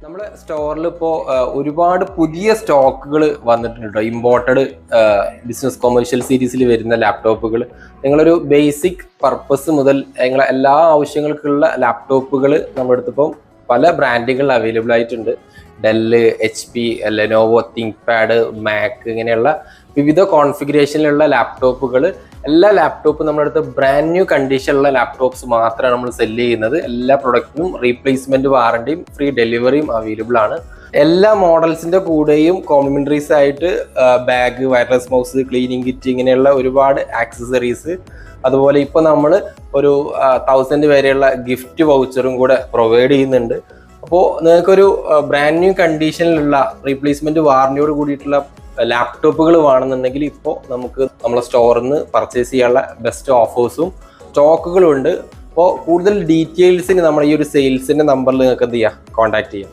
നമ്മുടെ സ്റ്റോറിൽ ഇപ്പോൾ ഒരുപാട് പുതിയ സ്റ്റോക്കുകൾ വന്നിട്ടുണ്ട് കേട്ടോ. ഇമ്പോർട്ടഡ് ബിസിനസ് കൊമേഴ്ഷ്യൽ സീരീസിൽ വരുന്ന ലാപ്ടോപ്പുകൾ നിങ്ങളൊരു ബേസിക് പർപ്പസ് മുതൽ നിങ്ങളെ എല്ലാ ആവശ്യങ്ങൾക്കുള്ള ലാപ്ടോപ്പുകൾ നമ്മുടെ അടുത്തിപ്പം പല ബ്രാൻഡുകൾ അവൈലബിൾ ആയിട്ടുണ്ട്. Dell, HP, Lenovo, think pad, Mac, ഇങ്ങനെയുള്ള വിവിധ കോൺഫിഗറേഷനിലുള്ള ലാപ്ടോപ്പുകൾ. എല്ലാ ലാപ്ടോപ്പും നമ്മുടെ അടുത്ത് ബ്രാൻഡ് ന്യൂ കണ്ടീഷനിലുള്ള ലാപ്ടോപ്സ് മാത്രമാണ് നമ്മൾ സെല്ല് ചെയ്യുന്നത്. എല്ലാ പ്രൊഡക്റ്റിനും റീപ്ലേസ്മെന്റ് വാറണ്ടിയും ഫ്രീ ഡെലിവറിയും അവൈലബിൾ ആണ്. എല്ലാ മോഡൽസിന്റെ കൂടെയും കോംപ്ലിമെന്ററീസ് ആയിട്ട് bag, wireless mouse, cleaning kit, ഇങ്ങനെയുള്ള ഒരുപാട് ആക്സസറീസ്, അതുപോലെ ഇപ്പോൾ നമ്മൾ ഒരു 1000 വരെയുള്ള ഗിഫ്റ്റ് വൗച്ചറും കൂടെ പ്രൊവൈഡ് ചെയ്യുന്നുണ്ട്. അപ്പോൾ നിങ്ങൾക്കൊരു ബ്രാൻഡ് ന്യൂ കണ്ടീഷനിലുള്ള റീപ്ലേസ്മെന്റ് വാറണ്ടിയോട് കൂടിയിട്ടുള്ള ലാപ്ടോപ്പുകൾ വേണമെന്നുണ്ടെങ്കിൽ ഇപ്പോൾ നമുക്ക് നമ്മളെ സ്റ്റോറിൽ നിന്ന് പർച്ചേസ് ചെയ്യാനുള്ള ബെസ്റ്റ് ഓഫേഴ്സും സ്റ്റോക്കുകളും ഉണ്ട്. അപ്പോൾ കൂടുതൽ ഡീറ്റെയിൽസിന് നമ്മുടെ ഈ ഒരു സെയിൽസിന്റെ നമ്പറിൽ നിങ്ങൾക്ക് എന്ത് ചെയ്യാം, കോൺടാക്ട് ചെയ്യാം.